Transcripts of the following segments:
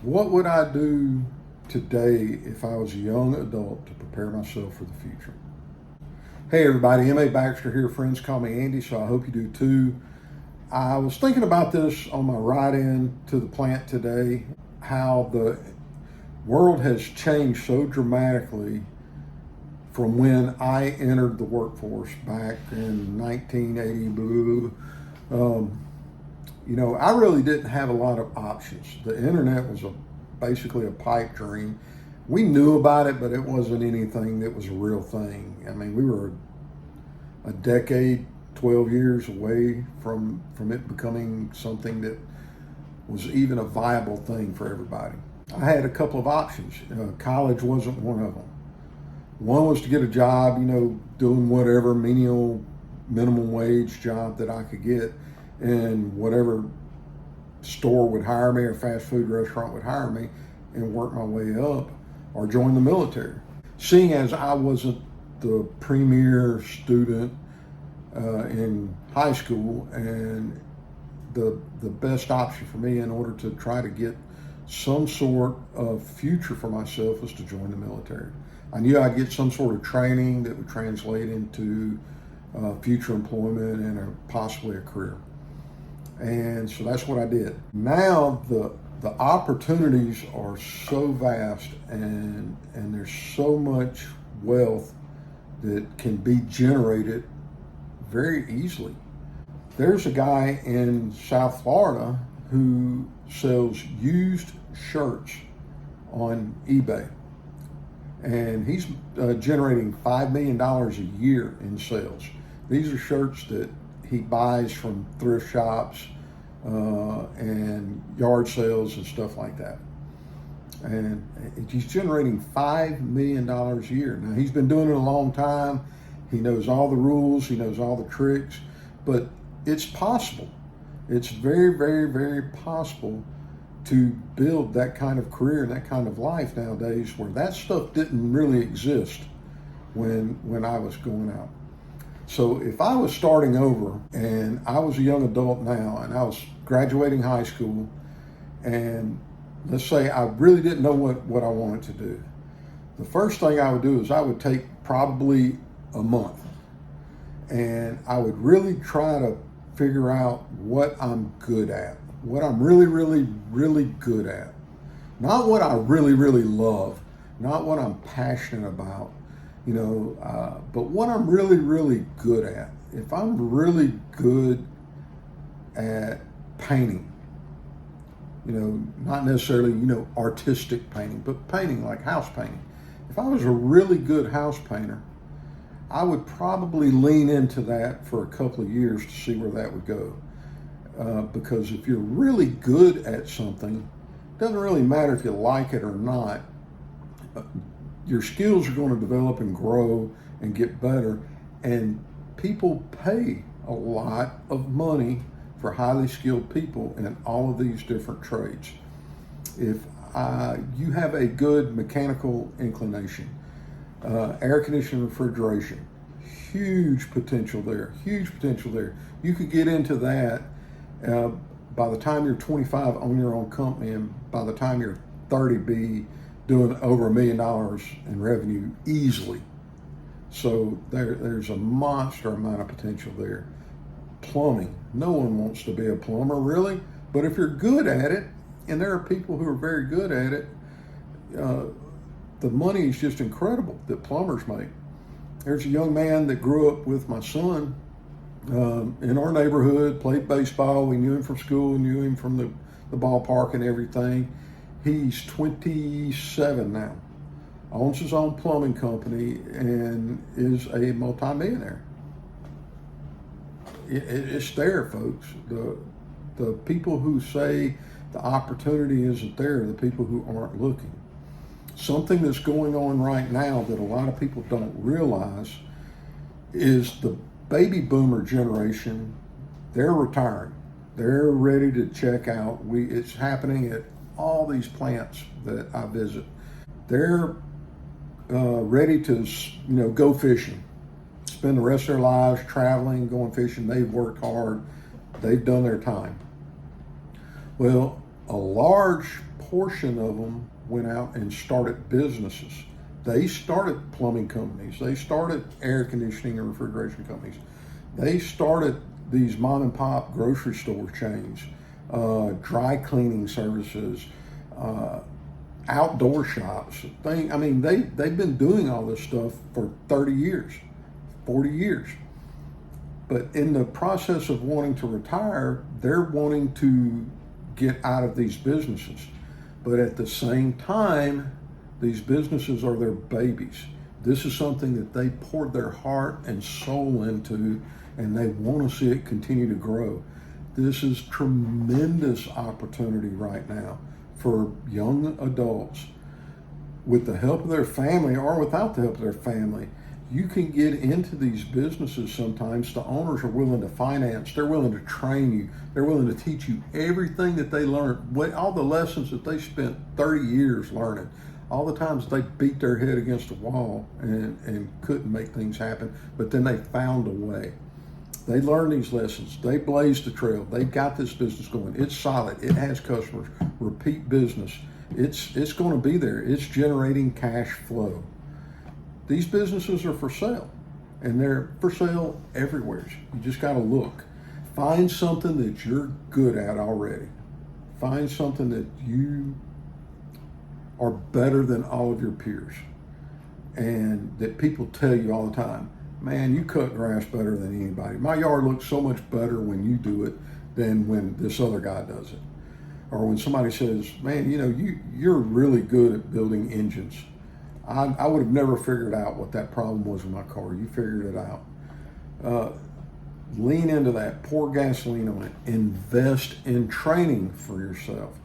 What would I do today if I was a young adult to prepare myself for the future? Hey everybody, M.A. Baxter here. Friends call me Andy, so I hope you do too. I was thinking about this on my ride in to the plant today, how the world has changed so dramatically from when I entered the workforce back in 1980. I really didn't have a lot of options. The internet was basically a pipe dream. We knew about it, but it wasn't anything that was a real thing. I mean, we were a decade, 12 years away from it becoming something that was even a viable thing for everybody. I had a couple of options. College wasn't one of them. One was to get a job, doing whatever menial minimum wage job that I could get in whatever store would hire me or fast food restaurant would hire me and work my way up, or join the military. Seeing as I wasn't the premier student in high school, and the best option for me in order to try to get some sort of future for myself was to join the military. I knew I'd get some sort of training that would translate into future employment and possibly a career. And so that's what I did. Now the opportunities are so vast, and there's so much wealth that can be generated very easily. There's a guy in South Florida who sells used shirts on eBay, and he's generating $5 million a year in sales. These are shirts that he buys from thrift shops and yard sales and stuff like that. And he's generating $5 million a year. Now, he's been doing it a long time. He knows all the rules. He knows all the tricks. But it's possible. It's very, very, very possible to build that kind of career and that kind of life nowadays, where that stuff didn't really exist when I was going out. So if I was starting over and I was a young adult now and I was graduating high school, and let's say I really didn't know what I wanted to do, the first thing I would do is I would take probably a month and I would really try to figure out what I'm good at, what I'm really, really, really good at. Not what I really, really love, not what I'm passionate about, but what I'm really, really good at. If I'm really good at painting, not necessarily, artistic painting, but painting like house painting. If I was a really good house painter, I would probably lean into that for a couple of years to see where that would go. Because if you're really good at something, it doesn't really matter if you like it or not. Your skills are going to develop and grow and get better, and people pay a lot of money for highly skilled people in all of these different trades. If you have a good mechanical inclination, air conditioning, refrigeration, huge potential there. You could get into that by the time you're 25, own your own company, and by the time you're 30, be doing over $1 million in revenue easily. So there's a monster amount of potential there. Plumbing. No one wants to be a plumber, really. But if you're good at it, and there are people who are very good at it, the money is just incredible that plumbers make. There's a young man that grew up with my son in our neighborhood, played baseball. We knew him from school, knew him from the ballpark and everything. He's 27 now, owns his own plumbing company, and is a multimillionaire. It's there, folks. The people who say the opportunity isn't there are the people who aren't looking. Something that's going on right now that a lot of people don't realize is the baby boomer generation. They're retiring. They're ready to check out. It's happening at all these plants that I visit. They're ready to, go fishing, spend the rest of their lives traveling, going fishing. They've worked hard. They've done their time. Well, a large portion of them went out and started businesses. They started plumbing companies. They started air conditioning and refrigeration companies. They started these mom and pop grocery store chains, dry cleaning services, outdoor shops. They've been doing all this stuff for 30 years, 40 years. But in the process of wanting to retire, they're wanting to get out of these businesses. But at the same time, these businesses are their babies. This is something that they poured their heart and soul into, and they want to see it continue to grow. This is tremendous opportunity right now for young adults. With the help of their family or without the help of their family, you can get into these businesses sometimes. The owners are willing to finance, they're willing to train you, they're willing to teach you everything that they learned, all the lessons that they spent 30 years learning, all the times they beat their head against a wall and couldn't make things happen, but then they found a way. They learned these lessons, they blazed the trail, they got this business going. It's solid, it has customers, repeat business, it's going to be there, it's generating cash flow. These businesses are for sale, and they're for sale everywhere. You just got to look. Find something that you're good at already. Find something that you are better than all of your peers, and that people tell you all the time, man, you cut grass better than anybody. My yard looks so much better when you do it than when this other guy does it. Or when somebody says, man, you're really good at building engines. I would have never figured out what that problem was in my car. You figured it out. Lean into that. Pour gasoline on it. Invest in training for yourself.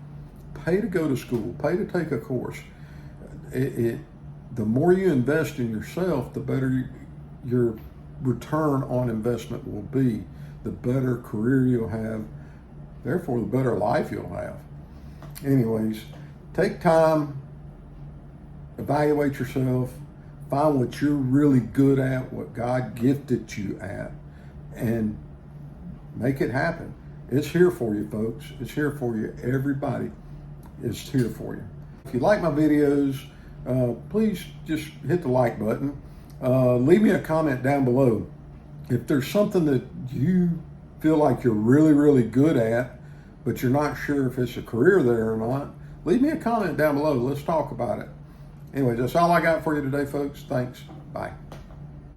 Pay to go to school. Pay to take a course. The more you invest in yourself, the better your return on investment will be. The better career you'll have. Therefore, the better life you'll have. Anyways, take time. Evaluate yourself, find what you're really good at, what God gifted you at, and make it happen. It's here for you, folks. It's here for you. Everybody is here for you. If you like my videos, please just hit the like button. Leave me a comment down below. If there's something that you feel like you're really, really good at, but you're not sure if it's a career there or not, leave me a comment down below. Let's talk about it. Anyway, that's all I got for you today, folks. Thanks. Bye.